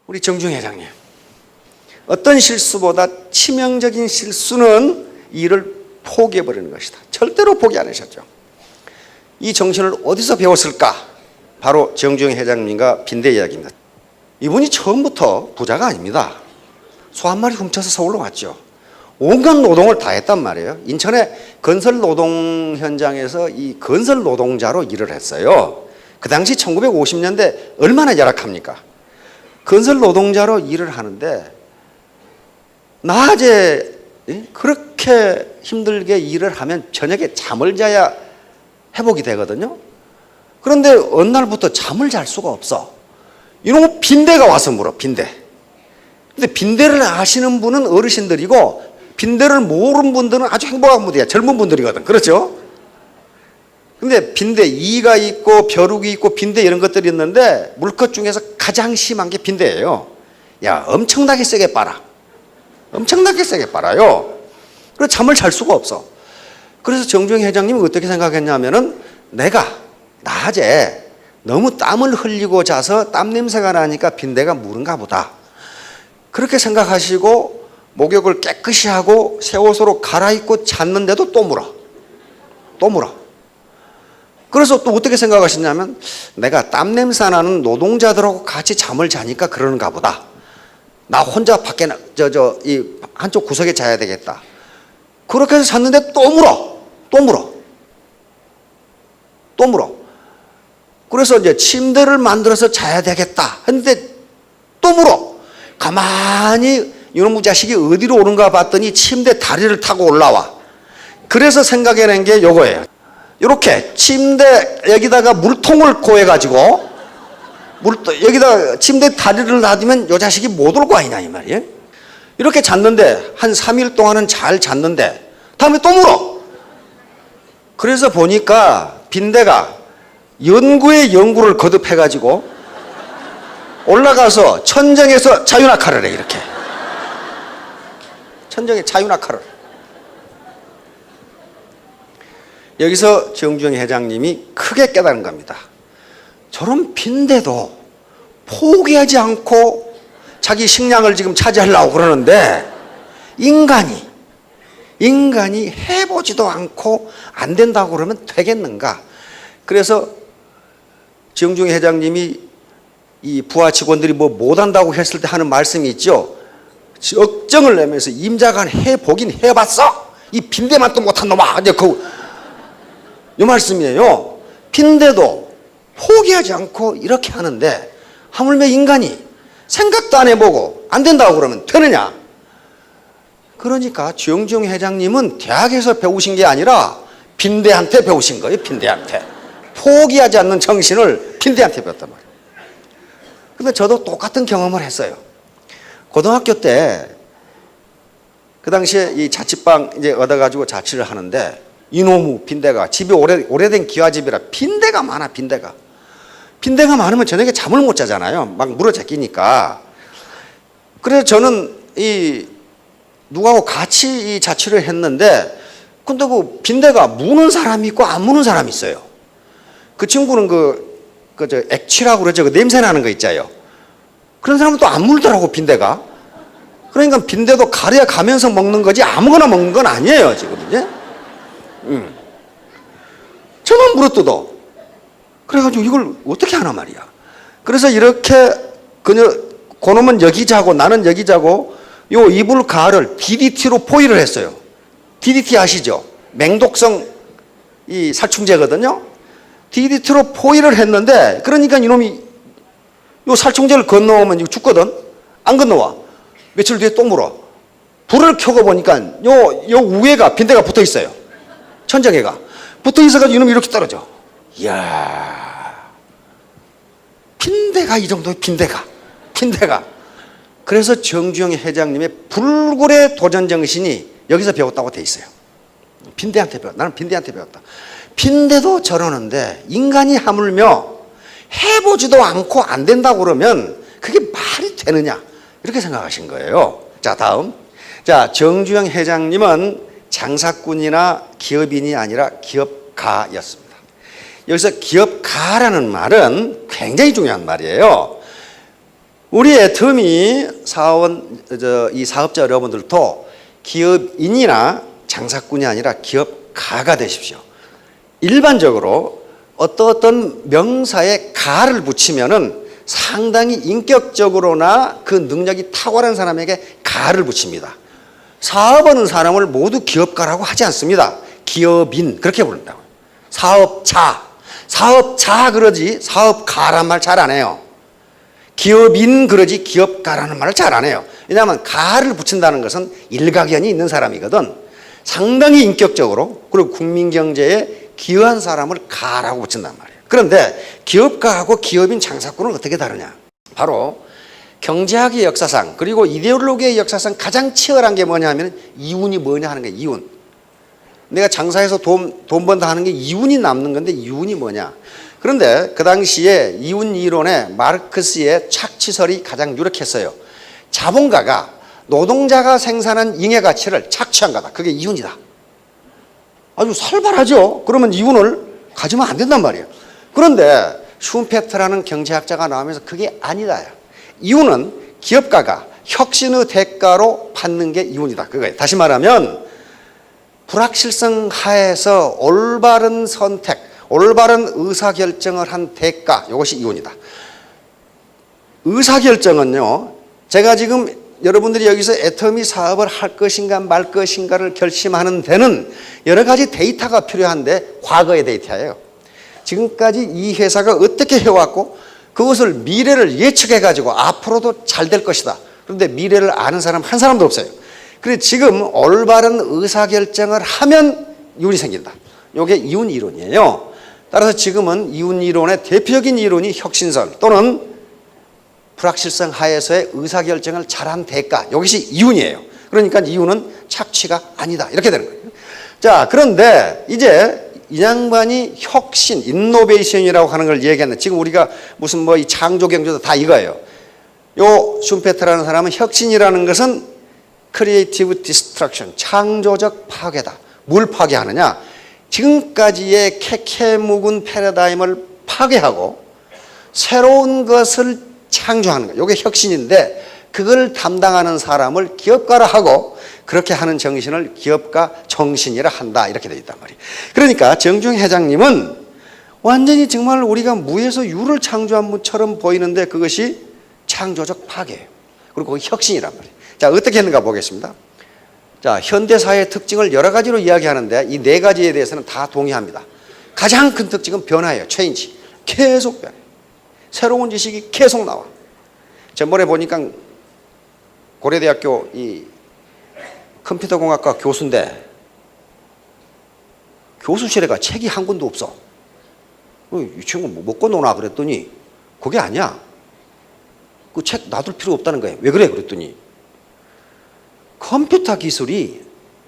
우리 정중 회장님, 어떤 실수보다 치명적인 실수는 일을 포기해버리는 것이다. 절대로 포기 안 하셨죠. 이 정신을 어디서 배웠을까? 바로 정중 회장님과 빈대 이야기입니다. 이분이 처음부터 부자가 아닙니다. 소 한 마리 훔쳐서 서울로 왔죠. 온갖 노동을 다 했단 말이에요. 인천의 건설 노동 현장에서 이 건설 노동자로 일을 했어요. 그 당시 1950년대 얼마나 열악합니까? 건설 노동자로 일을 하는데 낮에 그렇게 힘들게 일을 하면 저녁에 잠을 자야 회복이 되거든요. 그런데 어느 날부터 잠을 잘 수가 없어. 이놈의 빈대가 와서 물어, 빈대. 근데 빈대를 아시는 분은 어르신들이고 빈대를 모르는 분들은 아주 행복한 분들이야. 젊은 분들이거든. 그렇죠? 근데 빈대, 이가 있고 벼룩이 있고 빈대 이런 것들이 있는데 물것 중에서 가장 심한 게 빈대예요. 야, 엄청나게 세게 빨아. 엄청나게 세게 빨아요. 그래서 잠을 잘 수가 없어. 그래서 정중 회장님은 어떻게 생각했냐면은 내가 낮에 너무 땀을 흘리고 자서 땀 냄새가 나니까 빈대가 무른가 보다. 그렇게 생각하시고 목욕을 깨끗이 하고 새 옷으로 갈아입고 잤는데도 또 물어. 또 물어. 그래서 또 어떻게 생각하셨냐면 내가 땀 냄새 나는 노동자들하고 같이 잠을 자니까 그러는가 보다. 나 혼자 밖에 이 한쪽 구석에 자야 되겠다. 그렇게 해서 잤는데 또 물어. 또 물어. 또 물어. 그래서 이제 침대를 만들어서 자야 되겠다 했는데 또 물어. 가만히 이놈의 자식이 어디로 오는가 봤더니 침대 다리를 타고 올라와. 그래서 생각해낸 게 요거예요. 이렇게 침대 여기다가 물통을 고해가지고 여기다 침대 다리를 놔두면 요 자식이 못 올 거 아니냐 이 말이에요. 이렇게 잤는데 한 3일 동안은 잘 잤는데 다음에 또 물어. 그래서 보니까 빈대가 연구에 연구를 거듭해가지고 올라가서 천정에서 자유낙하를 해. 이렇게 천정에 자유낙하를. 여기서 정중 회장님이 크게 깨달은 겁니다. 저런 빈대도 포기하지 않고 자기 식량을 지금 차지하려고 그러는데 인간이 해보지도 않고 안 된다고 그러면 되겠는가? 그래서 정중 회장님이 이 부하 직원들이 뭐 못한다고 했을 때 하는 말씀이 있죠. 억정을 내면서 임자간 해보긴 해봤어? 이 빈대만 또 못한 놈아. 이제 이 말씀이에요. 빈대도 포기하지 않고 이렇게 하는데 하물며 인간이 생각도 안 해보고 안 된다고 그러면 되느냐? 그러니까 정중 회장님은 대학에서 배우신 게 아니라 빈대한테 배우신 거예요. 빈대한테. 포기하지 않는 정신을 빈대한테 배웠단 말이에요. 근데 저도 똑같은 경험을 했어요. 고등학교 때 그 당시에 이 자취방 이제 얻어가지고 자취를 하는데 이놈의 빈대가 집이 오래된 기와집이라 빈대가 많아. 빈대가 많으면 저녁에 잠을 못 자잖아요. 막 물어 제끼니까. 그래서 저는 누구하고 같이 이 자취를 했는데 근데 그 빈대가 무는 사람이 있고 안 무는 사람이 있어요. 그 친구는 저 액취라고 그러죠. 그 냄새 나는 거 있잖아요. 그런 사람은 또 안 물더라고, 빈대가. 그러니까 빈대도 가려 가면서 먹는 거지 아무거나 먹는 건 아니에요, 지금 이제. 저만 물어뜯어. 그래가지고 이걸 어떻게 하나 말이야. 그래서 이렇게 그놈은 여기 자고 나는 여기 자고 요 이불 가를 DDT로 포위를 했어요. DDT 아시죠? 맹독성 이 살충제거든요. DDT로 포위를 했는데 그러니까 이놈이 요 살충제를 건너오면 이거 죽거든. 안 건너와. 며칠 뒤에 또 물어. 불을 켜고 보니까 요 위에가 빈대가 붙어 있어요. 천정에가 붙어 있어가지고 이놈이 이렇게 떨어져. 이야, 빈대가 이 정도의 빈대가. 그래서 정중 회장님의 불굴의 도전 정신이 여기서 배웠다고 돼 있어요. 빈대한테 배웠다. 나는 빈대한테 배웠다. 빈대도 저러는데 인간이 하물며 해보지도 않고 안 된다고 그러면 그게 말이 되느냐 이렇게 생각하신 거예요. 자, 다음. 자, 정중 회장님은 장사꾼이나 기업인이 아니라 기업가였습니다. 여기서 기업가라는 말은 굉장히 중요한 말이에요. 우리 애터미 사원, 이 사업자 여러분들도 기업인이나 장사꾼이 아니라 기업가가 되십시오. 일반적으로 어떤 명사에 가를 붙이면은 상당히 인격적으로나 그 능력이 탁월한 사람에게 가를 붙입니다. 사업하는 사람을 모두 기업가라고 하지 않습니다. 기업인 그렇게 부른다고요. 사업자 그러지 사업가란 말 잘 안 해요. 기업인 그러지 기업가라는 말을 잘 안 해요. 왜냐하면 가를 붙인다는 것은 일가견이 있는 사람이거든. 상당히 인격적으로 그리고 국민경제에 기여한 사람을 가라고 붙인단 말이에요. 그런데 기업가하고 기업인 장사꾼은 어떻게 다르냐? 바로 경제학의 역사상 그리고 이데올로기의 역사상 가장 치열한 게 뭐냐 하면 이윤이 뭐냐 하는 거예요. 이윤. 내가 장사해서 돈 번다 하는 게 이윤이 남는 건데 이윤이 뭐냐? 그런데 그 당시에 이윤 이론에 마르크스의 착취설이 가장 유력했어요. 자본가가 노동자가 생산한 잉여 가치를 착취한 거다. 그게 이윤이다. 아주 살벌하죠. 그러면 이윤을 가지면 안 된단 말이에요. 그런데 슈페트라는 경제학자가 나오면서 그게 아니다. 이윤은 기업가가 혁신의 대가로 받는 게 이윤이다. 그거예요. 다시 말하면 불확실성 하에서 올바른 선택, 올바른 의사결정을 한 대가, 이것이 이윤이다. 의사결정은요, 제가 지금 여러분들이 여기서 애터미 사업을 할 것인가 말 것인가를 결심하는 데는 여러 가지 데이터가 필요한데 과거의 데이터예요. 지금까지 이 회사가 어떻게 해왔고 그것을 미래를 예측해가지고 앞으로도 잘 될 것이다. 그런데 미래를 아는 사람 한 사람도 없어요. 그래서 지금 올바른 의사결정을 하면 이윤이 생긴다. 이게 이윤 이론이에요. 따라서 지금은 이윤 이론의 대표적인 이론이 혁신설 또는 불확실성 하에서의 의사결정을 잘한 대가, 이것이 이윤이에요. 그러니까 이윤은 착취가 아니다 이렇게 되는 거예요. 자, 그런데 이제 이 양반이 혁신, 인노베이션이라고 하는 걸 얘기하는데 지금 우리가 무슨 뭐 이 창조 경제도 다 이거예요. 요 슈페트라는 사람은 혁신이라는 것은 크리에이티브 디스트럭션, 창조적 파괴다. 뭘 파괴하느냐? 지금까지의 캐캐묵은 패러다임을 파괴하고 새로운 것을 창조하는 거예요. 이게 혁신인데 그걸 담당하는 사람을 기업가라 하고 그렇게 하는 정신을 기업가 정신이라 한다 이렇게 되어 있단 말이에요. 그러니까 정중 회장님은 완전히 정말 우리가 무에서 유를 창조한 분처럼 보이는데 그것이 창조적 파괴예요. 그리고 그게 혁신이란 말이에요. 자, 어떻게 했는가 보겠습니다. 자, 현대사회의 특징을 여러 가지로 이야기하는데 이 네 가지에 대해서는 다 동의합니다. 가장 큰 특징은 변화예요. 체인지. 계속 변해. 새로운 지식이 계속 나와. 전번에 보니까 고려대학교 이 컴퓨터공학과 교수인데 교수실에 가 책이 한 권도 없어. 이 친구 뭐 먹고 노나 그랬더니 그게 아니야. 그 책 놔둘 필요 없다는 거예요. 왜 그래 그랬더니 컴퓨터 기술이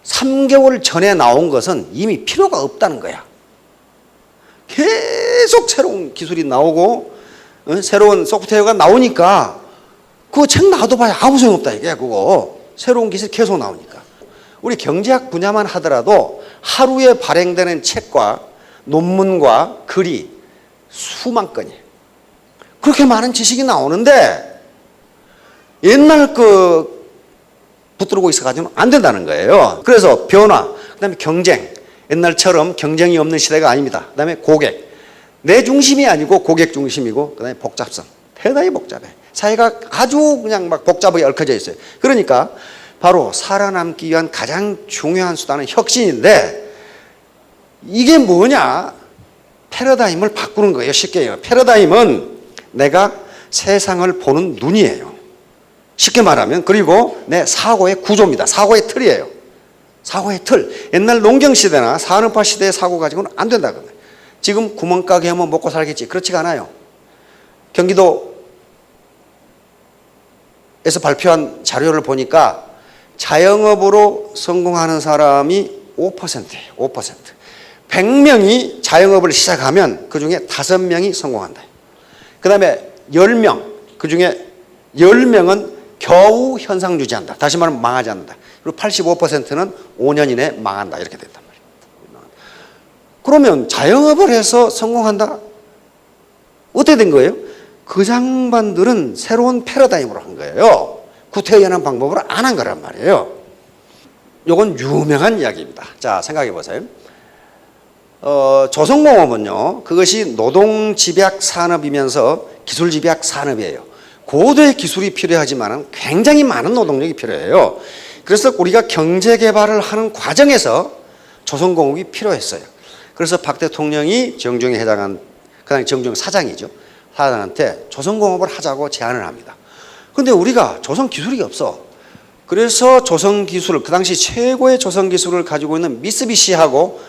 3개월 전에 나온 것은 이미 필요가 없다는 거야. 계속 새로운 기술이 나오고 새로운 소프트웨어가 나오니까 그거 책 놔둬봐야 아무 소용없다 이게 그거. 새로운 기술이 계속 나오니까. 우리 경제학 분야만 하더라도 하루에 발행되는 책과 논문과 글이 수만 건이에요. 그렇게 많은 지식이 나오는데 옛날 그 붙들고 있어가지고는 안 된다는 거예요. 그래서 변화, 그 다음에 경쟁. 옛날처럼 경쟁이 없는 시대가 아닙니다. 그 다음에 고객. 내 중심이 아니고 고객 중심이고 그 다음에 복잡성. 대단히 복잡해. 사회가 아주 그냥 막 복잡하게 얽혀져 있어요. 그러니까 바로 살아남기 위한 가장 중요한 수단은 혁신인데 이게 뭐냐? 패러다임을 바꾸는 거예요. 쉽게 얘기해요. 패러다임은 내가 세상을 보는 눈이에요. 쉽게 말하면 그리고 내 사고의 구조입니다. 사고의 틀이에요. 사고의 틀. 옛날 농경시대나 산업화 시대의 사고 가지고는 안 된다거든요. 지금 구멍가게 하면 먹고 살겠지. 그렇지가 않아요. 경기도에서 발표한 자료를 보니까 자영업으로 성공하는 사람이 5%예요. 5%. 100명이 자영업을 시작하면 그중에 5명이 성공한다. 그 다음에 10명, 그중에 10명은 겨우 현상 유지한다. 다시 말하면 망하지 않는다. 그리고 85%는 5년 이내에 망한다. 이렇게 됐단 말이에요. 그러면 자영업을 해서 성공한다? 어떻게 된 거예요? 그 장반들은 새로운 패러다임으로 한 거예요. 구태의연한 방법으로 안 한 거란 말이에요. 이건 유명한 이야기입니다. 자, 생각해 보세요. 조선공업은요, 그것이 노동집약 산업이면서 기술집약 산업이에요. 고도의 기술이 필요하지만 굉장히 많은 노동력이 필요해요. 그래서 우리가 경제개발을 하는 과정에서 조선공업이 필요했어요. 그래서 박 대통령이 정중에 해당한, 그 당시 정중 사장이죠. 사장한테 조선공업을 하자고 제안을 합니다. 근데 우리가 조선기술이 없어. 그래서 조선기술을, 그 당시 최고의 조선기술을 가지고 있는 미쓰비시하고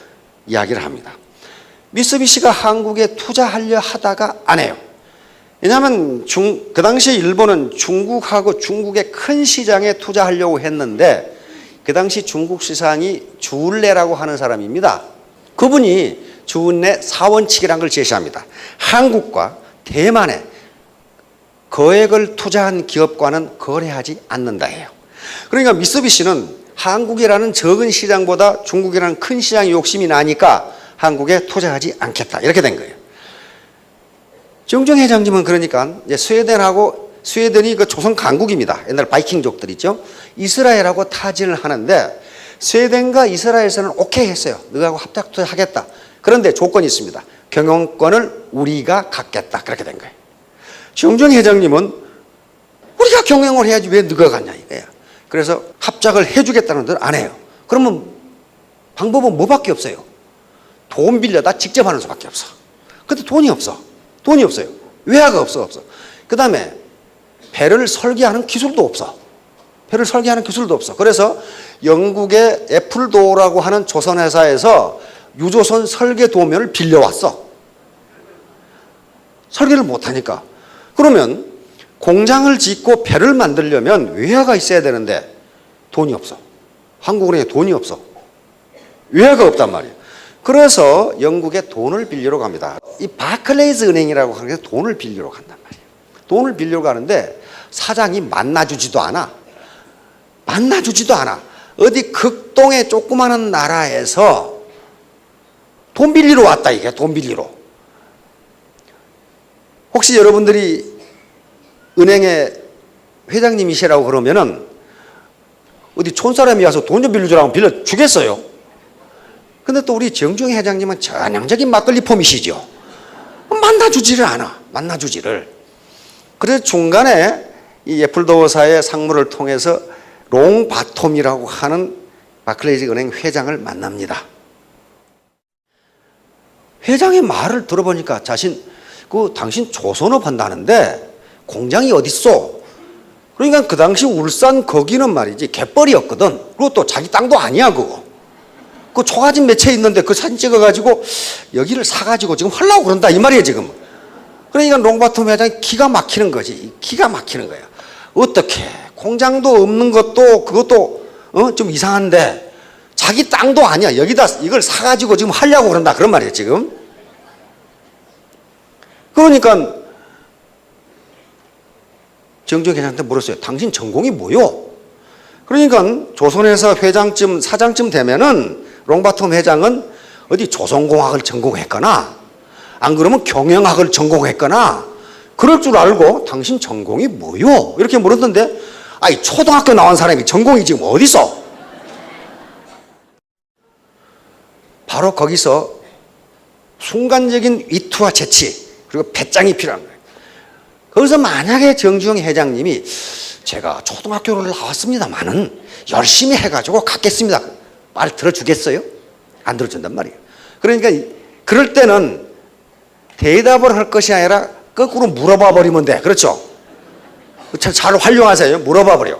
이야기를 합니다. 미쓰비시가 한국에 투자하려 하다가 안 해요. 왜냐하면 그 당시 일본은 중국하고 중국의 큰 시장에 투자하려고 했는데 그 당시 중국 시장이 주운래라고 하는 사람입니다. 그분이 주운래 4원칙이라는 걸 제시합니다. 한국과 대만에 거액을 투자한 기업과는 거래하지 않는다 해요. 그러니까 미쓰비시는 한국이라는 적은 시장보다 중국이라는 큰 시장에 욕심이 나니까 한국에 투자하지 않겠다, 이렇게 된 거예요. 정중 회장님은 그러니까 이제 스웨덴이 그 조선 강국입니다. 옛날 바이킹족들 있죠. 이스라엘하고 타진을 하는데 스웨덴과 이스라엘에서는 오케이 했어요. 너하고 합작 투자하겠다. 그런데 조건이 있습니다. 경영권을 우리가 갖겠다. 그렇게 된 거예요. 정중 회장님은 우리가 경영을 해야지 왜 너가 갖냐 이거야. 그래서 합작을 해주겠다는 데 안 해요. 그러면 방법은 뭐밖에 없어요. 돈 빌려다 직접 하는 수밖에 없어. 근데 돈이 없어. 돈이 없어요. 외화가 없어. 그 다음에 배를 설계하는 기술도 없어. 배를 설계하는 기술도 없어. 그래서 영국의 애플도어라고 하는 조선회사에서 유조선 설계 도면을 빌려왔어. 설계를 못하니까. 그러면 공장을 짓고 배를 만들려면 외화가 있어야 되는데 돈이 없어. 한국은행에 돈이 없어. 외화가 없단 말이에요. 그래서 영국에 돈을 빌리러 갑니다. 이 바클레이즈 은행이라고 하는 게 돈을 빌리러 간단 말이에요. 돈을 빌리러 가는데 사장이 만나주지도 않아. 어디 극동의 조그마한 나라에서 돈 빌리러 왔다, 이게 돈 빌리러. 혹시 여러분들이 은행의 회장님이시라고 그러면은 어디 촌사람이 와서 돈 좀 빌려주라고 빌려주겠어요? 근데 또 우리 정중 회장님은 전형적인 막걸리 폼이시죠. 만나주지를 않아. 그래서 중간에 이 애플도어사의 상무를 통해서 롱바톰이라고 하는 바클레이즈 은행 회장을 만납니다. 회장의 말을 들어보니까 당신 조선업 한다는데 공장이 어딨어? 그러니까 그 당시 울산 거기는 말이지 갯벌이었거든. 그리고 또 자기 땅도 아니야 그거. 그 초가집 매체에 있는데 그 사진 찍어가지고 여기를 사가지고 지금 하려고 그런다 이 말이에요 지금. 그러니까 롱바톰 회장이 기가 막히는 거지. 기가 막히는 거야. 어떻게 공장도 없는 것도 그것도 좀 이상한데 자기 땅도 아니야. 여기다 이걸 사가지고 지금 하려고 그런다 그런 말이에요 지금. 그러니까 정중 회장한테 물었어요. 당신 전공이 뭐요? 그러니까 조선회사 회장쯤 사장쯤 되면은 롱바톰 회장은 어디 조선공학을 전공했거나 안 그러면 경영학을 전공했거나 그럴 줄 알고 당신 전공이 뭐요? 이렇게 물었는데 아이 초등학교 나온 사람이 전공이 지금 어디 있어? 바로 거기서 순간적인 위트와 재치 그리고 배짱이 필요한 거예요. 거기서 만약에 정주영 회장님이 제가 초등학교를 나왔습니다만은 열심히 해가지고 갖겠습니다. 말 들어주겠어요? 안 들어준단 말이에요. 그러니까 그럴 때는 대답을 할 것이 아니라 거꾸로 물어봐 버리면 돼. 그렇죠? 잘 활용하세요. 물어봐 버려.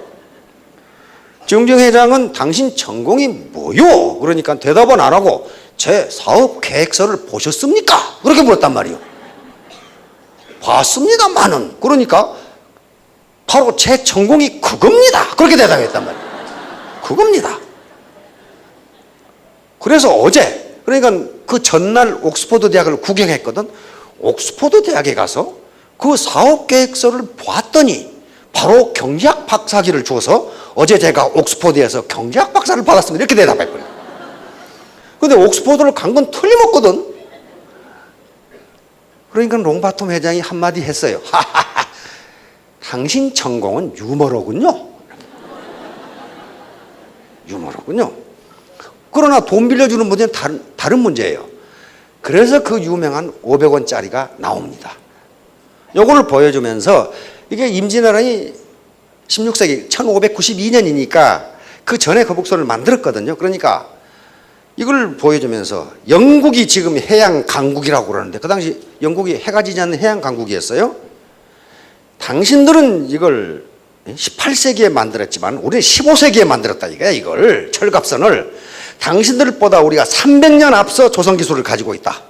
정주영 회장은 당신 전공이 뭐요? 그러니까 대답은 안 하고 제 사업 계획서를 보셨습니까? 그렇게 물었단 말이에요. 봤습니다만은 그러니까 바로 제 전공이 그겁니다. 그렇게 대답했단 말이에요. 그겁니다. 그래서 어제 그러니까 그 전날 옥스퍼드 대학을 구경했거든. 옥스퍼드 대학에 가서 그 사업 계획서를 봤더니 바로 경제학 박사학위를 줘서 어제 제가 옥스퍼드에서 경제학 박사를 받았습니다. 이렇게 대답했거든요. 근데 옥스퍼드를 간 건 틀림없거든. 그러니까 롱바톰 회장이 한마디 했어요. 하하하, 당신 전공은 유머로군요. 유머로군요. 그러나 돈 빌려주는 문제는 다른 문제예요. 그래서 그 유명한 500원짜리가 나옵니다. 요거를 보여주면서 이게 임진왜란이 16세기 1592년이니까 그 전에 거북선을 만들었거든요. 그러니까 이걸 보여주면서 영국이 지금 해양 강국이라고 그러는데 그 당시 영국이 해가 지지 않는 해양 강국이었어요. 당신들은 이걸 18세기에 만들었지만 우리는 15세기에 만들었다 이거야. 이걸 철갑선을 당신들보다 우리가 300년 앞서 조선 기술을 가지고 있다.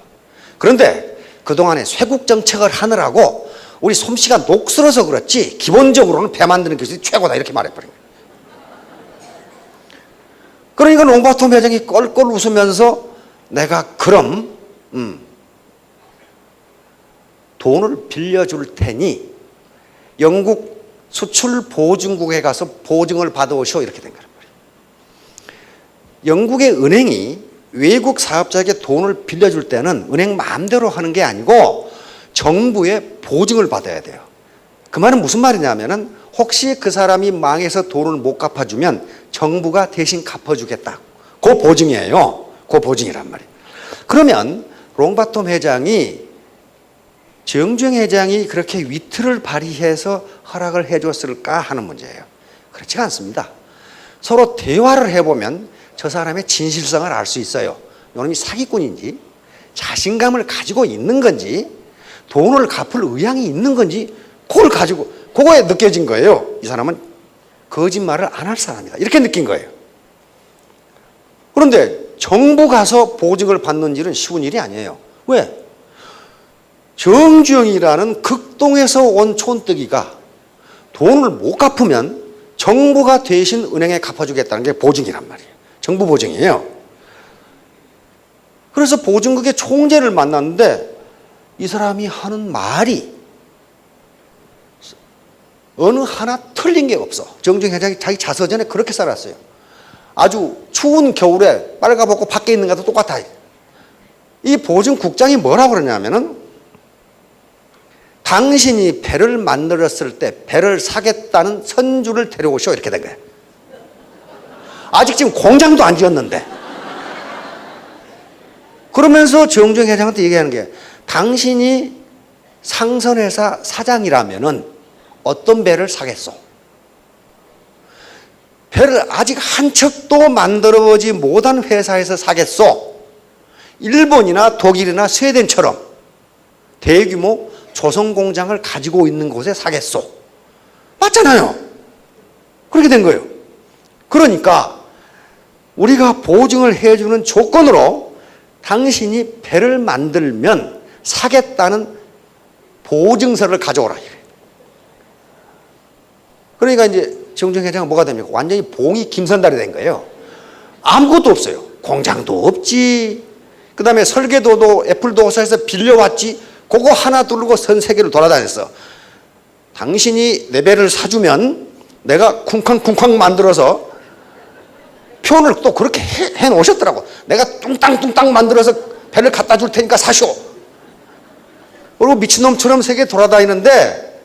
그런데 그동안에 쇄국 정책을 하느라고 우리 솜씨가 녹슬어서 그렇지 기본적으로는 배 만드는 기술이 최고다 이렇게 말해버린 거예요. 그러니까 롱바톰 회장이 껄껄 웃으면서 내가 그럼 돈을 빌려줄 테니 영국 수출 보증국에 가서 보증을 받아오시오 이렇게 된 거란 말이에요. 영국의 은행이 외국 사업자에게 돈을 빌려줄 때는 은행 마음대로 하는 게 아니고 정부의 보증을 받아야 돼요. 그 말은 무슨 말이냐면은 혹시 그 사람이 망해서 돈을 못 갚아주면 정부가 대신 갚아주겠다. 그 보증이에요. 그 보증이란 말이에요. 그러면 롱바톰 회장이 정주행 회장이 그렇게 위트를 발휘해서 허락을 해줬을까 하는 문제예요. 그렇지가 않습니다. 서로 대화를 해보면 저 사람의 진실성을 알 수 있어요. 이놈이 사기꾼인지 자신감을 가지고 있는 건지 돈을 갚을 의향이 있는 건지 그걸 가지고 그거에 느껴진 거예요. 이 사람은 거짓말을 안 할 사람이다. 이렇게 느낀 거예요. 그런데 정부 가서 보증을 받는 일은 쉬운 일이 아니에요. 왜? 정주영이라는 극동에서 온 촌뜨기가 돈을 못 갚으면 정부가 대신 은행에 갚아주겠다는 게 보증이란 말이에요. 정부 보증이에요. 그래서 보증국의 총재를 만났는데 이 사람이 하는 말이 어느 하나 틀린 게 없어. 정주영 회장이 자기 자서전에 그렇게 써놨어요. 아주 추운 겨울에 빨가벗고 밖에 있는 것도 똑같아. 이 보증국장이 뭐라고 그러냐면은 당신이 배를 만들었을 때 배를 사겠다는 선주를 데려오시오 이렇게 된 거예요. 아직 지금 공장도 안 지었는데. 그러면서 정주영 회장한테 얘기하는 게 당신이 상선회사 사장이라면은 어떤 배를 사겠소? 배를 아직 한 척도 만들어보지 못한 회사에서 사겠소? 일본이나 독일이나 스웨덴처럼 대규모 조선 공장을 가지고 있는 곳에 사겠소? 맞잖아요. 그렇게 된 거예요. 그러니까 우리가 보증을 해주는 조건으로 당신이 배를 만들면 사겠다는 보증서를 가져오라. 그러니까 이제 정주영 회장은 뭐가 됩니까? 완전히 봉이 김선달이 된 거예요. 아무것도 없어요. 공장도 없지. 그 다음에 설계도도 애플도사에서 빌려왔지. 그거 하나 두르고 전 세계를 돌아다녔어. 당신이 내 배를 사주면 내가 쿵쾅쿵쾅 만들어서 표현을 또 그렇게 해놓으셨더라고. 내가 뚱땅뚱땅 만들어서 배를 갖다 줄 테니까 사시오. 그리고 미친놈처럼 세계 돌아다니는데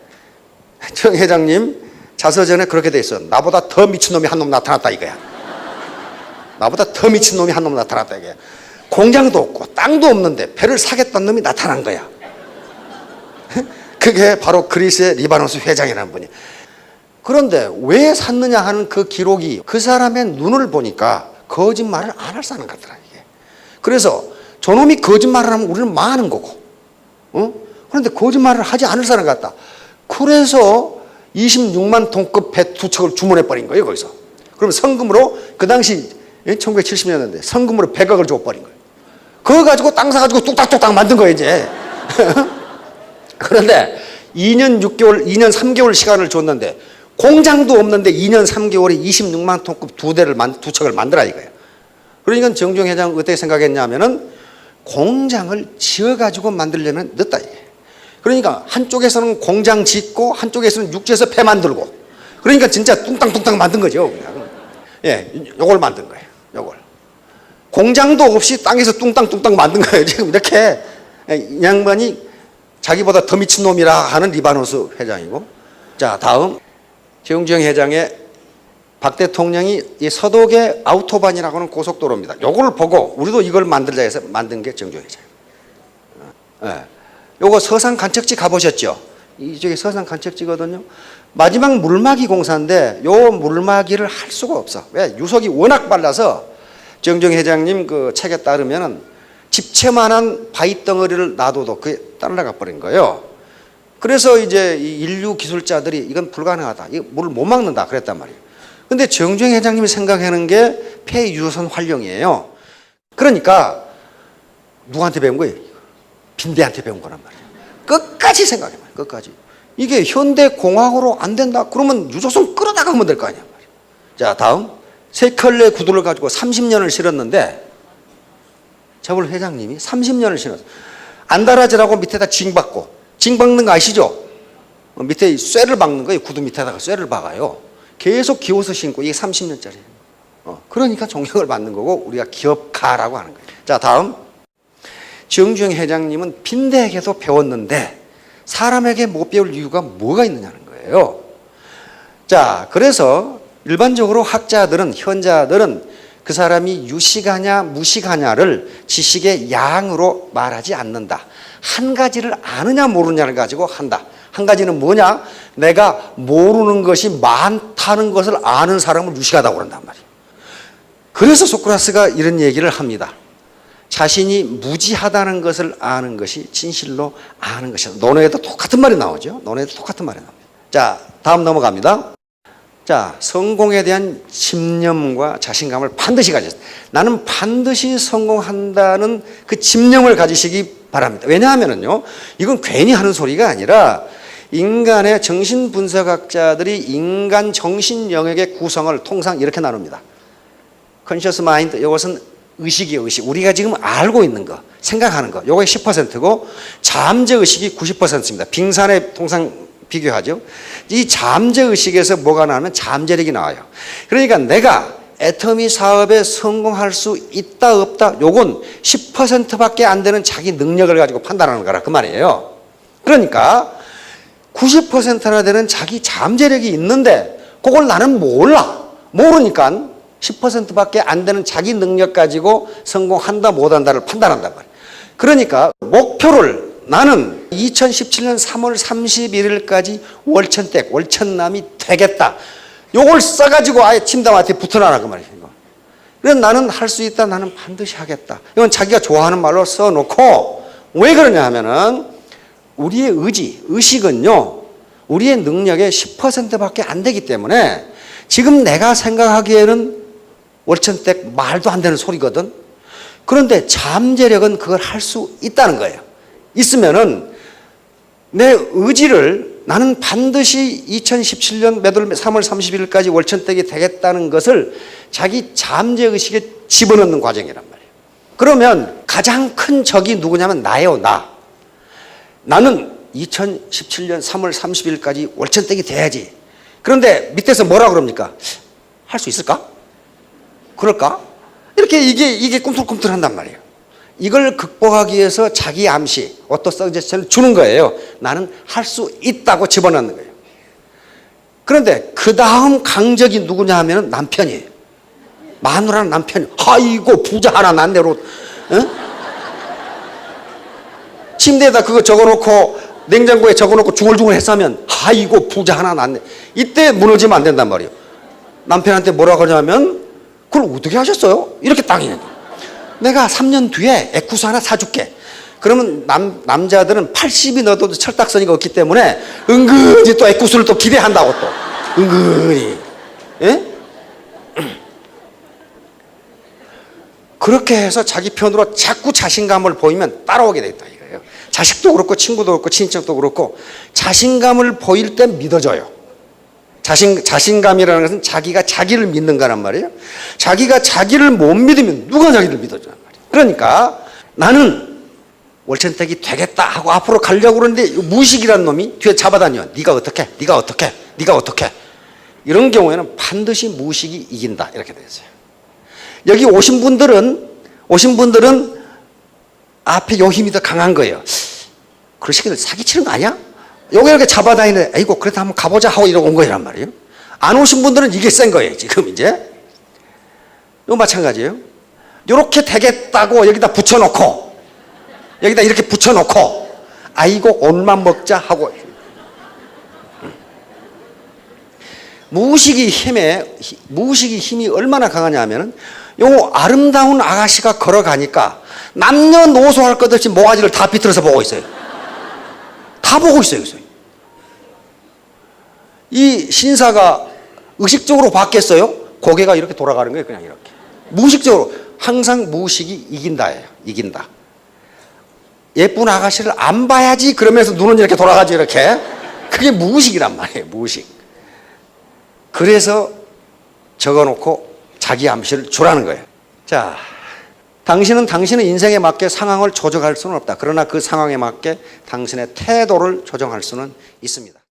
정 회장님 자서전에 그렇게 돼 있어. 나보다 더 미친놈이 한 놈 나타났다 이거야. 나보다 더 미친놈이 한 놈 나타났다 이거야. 공장도 없고 땅도 없는데 배를 사겠다는 놈이 나타난 거야. 그게 바로 그리스의 리바노스 회장이라는 분이. 그런데 왜 샀느냐 하는 그 기록이 그 사람의 눈을 보니까 거짓말을 안 할 사람 같더라 이게. 그래서 저놈이 거짓말을 하면 우리는 망하는 거고, 그런데 거짓말을 하지 않을 사람 같다. 그래서 26만 톤급 배 2척을 주문해 버린 거예요 거기서. 그럼 성금으로 그 당시 1970년대인데 성금으로 100억을 줘 버린 거예요. 그거 가지고 땅 사가지고 뚝딱뚝딱 만든 거예요 이제. 그런데 2년 6개월, 2년 3개월 시간을 줬는데 공장도 없는데 2년 3개월에 26만 톤급 2척을 만들어 이거예요. 그러니까 정주영 회장은 어떻게 생각했냐면은 공장을 지어가지고 만들려면 늦다 이게. 그러니까 한쪽에서는 공장 짓고 한쪽에서는 육지에서 배 만들고, 그러니까 진짜 뚱땅뚱땅 만든 거죠. 예, 요걸 만든 거예요. 요걸. 공장도 없이 땅에서 뚱땅뚱땅 만든 거예요. 지금 이렇게 이 양반이 자기보다 더 미친 놈이라 하는 리바노스 회장이고. 자, 다음 정주영 회장의 박 대통령이 이 서독의 아우토반이라고 하는 고속도로입니다. 요걸 보고 우리도 이걸 만들자 해서 만든 게 정주영 회장. 요거 서산 간척지 가보셨죠? 이쪽에 서산 간척지거든요. 마지막 물막이 공사인데 요 물막이를 할 수가 없어. 왜? 유속이 워낙 빨라서 정주영 회장님 그 책에 따르면은 집채만한 바위 덩어리를 놔둬도 그게 따라가 버린 거예요. 그래서 이제 이 인류 기술자들이 이건 불가능하다. 이 물을 못 막는다 그랬단 말이에요. 근데 정주영 회장님이 생각하는 게 폐유선 활용이에요. 그러니까 누구한테 배운 거예요? 빈대한테 배운 거란 말이에요. 끝까지 생각해봐요. 끝까지. 이게 현대공학으로 안 된다. 그러면 유조선 끌어나가면 될 거 아니야. 자, 다음. 세 켤레 구두를 가지고 30년을 실었는데 저번 회장님이 30년을 신었어요. 안달하지라고 밑에다 징 박고, 징 박는 거 아시죠? 밑에 쇠를 박는 거예요. 구두 밑에다가 쇠를 박아요. 계속 기워서 신고 이게 30년짜리예요. 그러니까 존경을 받는 거고 우리가 기업가라고 하는 거예요. 자, 다음. 정주영 회장님은 빈대에게도 배웠는데 사람에게 못 배울 이유가 뭐가 있느냐는 거예요. 자, 그래서 일반적으로 학자들은, 현자들은 그 사람이 유식하냐 무식하냐를 지식의 양으로 말하지 않는다. 한 가지를 아느냐 모르느냐를 가지고 한다. 한 가지는 뭐냐? 내가 모르는 것이 많다는 것을 아는 사람을 유식하다고 그런단 말이에요. 그래서 소크라테스가 이런 얘기를 합니다. 자신이 무지하다는 것을 아는 것이 진실로 아는 것이다. 논어에도 똑같은 말이 나오죠. 논어에도 똑같은 말이 나옵니다. 자, 다음 넘어갑니다. 자, 성공에 대한 집념과 자신감을 반드시 가지세요. 나는 반드시 성공한다는 그 집념을 가지시기 바랍니다. 왜냐하면요, 이건 괜히 하는 소리가 아니라 인간의 정신분석학자들이 인간 정신 영역의 구성을 통상 이렇게 나눕니다. 컨셔스 마인드, 이것은 의식이에요, 의식. 우리가 지금 알고 있는 거, 생각하는 거, 요게 10%고 잠재의식이 90%입니다. 빙산에 통상 비교하죠. 이 잠재의식에서 뭐가 나오면 잠재력이 나와요. 그러니까 내가 애터미 사업에 성공할 수 있다 없다 요건 10%밖에 안 되는 자기 능력을 가지고 판단하는 거라 그 말이에요. 그러니까 90%나 되는 자기 잠재력이 있는데 그걸 나는 몰라. 모르니까 10%밖에 안 되는 자기 능력 가지고 성공한다 못한다를 판단한단 말이에요. 그러니까 목표를 나는 2017년 3월 31일까지 월천댁, 월천남이 되겠다. 요걸 써가지고 아예 침대 앞에 붙어놔라 그 말이에요. 그래서 나는 할 수 있다. 나는 반드시 하겠다. 이건 자기가 좋아하는 말로 써놓고 왜 그러냐 하면은 우리의 의지, 의식은요 우리의 능력의 10%밖에 안 되기 때문에 지금 내가 생각하기에는 월천댁 말도 안 되는 소리거든. 그런데 잠재력은 그걸 할 수 있다는 거예요. 있으면은 내 의지를 나는 반드시 2017년 매달 3월 30일까지 월천댁이 되겠다는 것을 자기 잠재의식에 집어넣는 과정이란 말이에요. 그러면 가장 큰 적이 누구냐면 나예요, 나. 나는 2017년 3월 30일까지 월천댁이 돼야지. 그런데 밑에서 뭐라 그럽니까? 할 수 있을까? 그럴까? 이렇게 이게 꿈틀꿈틀한단 말이에요. 이걸 극복하기 위해서 자기 암시, 오토 서제션을 주는 거예요. 나는 할 수 있다고 집어넣는 거예요. 그런데 그 다음 강적이 누구냐 하면 남편이에요. 마누라는 남편이. 아이고 부자 하나 낳네로. 침대에다 그거 적어놓고 냉장고에 적어놓고 중얼중얼 했으면 아이고 부자 하나 낳네. 이때 무너지면 안 된단 말이에요. 남편한테 뭐라고 하냐면 그걸 어떻게 하셨어요? 이렇게 땅이네. 내가 3년 뒤에 에쿠스 하나 사줄게. 그러면 남자들은 80이 넣어도 철딱서니가 없기 때문에 은근히 또 에쿠스를 또 기대한다고 또. 은근히. 예? 그렇게 해서 자기 편으로 자꾸 자신감을 보이면 따라오게 되겠다 이거예요. 자식도 그렇고 친구도 그렇고 친척도 그렇고 자신감을 보일 때 믿어져요. 자신감이라는 것은 자기가 자기를 믿는 거란 말이에요. 자기가 자기를 못 믿으면 누가 자기를 믿어주란 말이에요. 그러니까 나는 월천댁이 되겠다 하고 앞으로 가려고 그러는데 무식이라는 놈이 뒤에 잡아다녀. 네가 어떻게? 네가 어떻게? 네가 어떻게? 이런 경우에는 반드시 무식이 이긴다 이렇게 되었어요. 여기 오신 분들은 앞에 요 힘이 더 강한 거예요. 그런 새끼들 사기치는 거 아니야? 여기 이렇게 잡아다니는데 아이고 그래도 한번 가보자 하고 이러고 온 거란 말이에요. 안 오신 분들은 이게 센 거예요 지금 이제. 이거 마찬가지예요. 이렇게 되겠다고 여기다 붙여놓고 여기다 이렇게 붙여놓고 아이고 옷만 먹자 하고. 무의식이 힘이 얼마나 강하냐 하면은 요 아름다운 아가씨가 걸어가니까 남녀노소 할 것 없이 모가지를 다 비틀어서 보고 있어요. 다 보고 있어요. 이 신사가 의식적으로 봤겠어요? 고개가 이렇게 돌아가는 거예요. 그냥 이렇게. 무의식적으로. 항상 무의식이 이긴다예요. 이긴다. 예쁜 아가씨를 안 봐야지 그러면서 눈은 이렇게 돌아가죠. 이렇게. 그게 무의식이란 말이에요. 무의식. 그래서 적어놓고 자기 암시를 주라는 거예요. 자, 당신은 당신의 인생에 맞게 상황을 조정할 수는 없다. 그러나 그 상황에 맞게 당신의 태도를 조정할 수는 있습니다.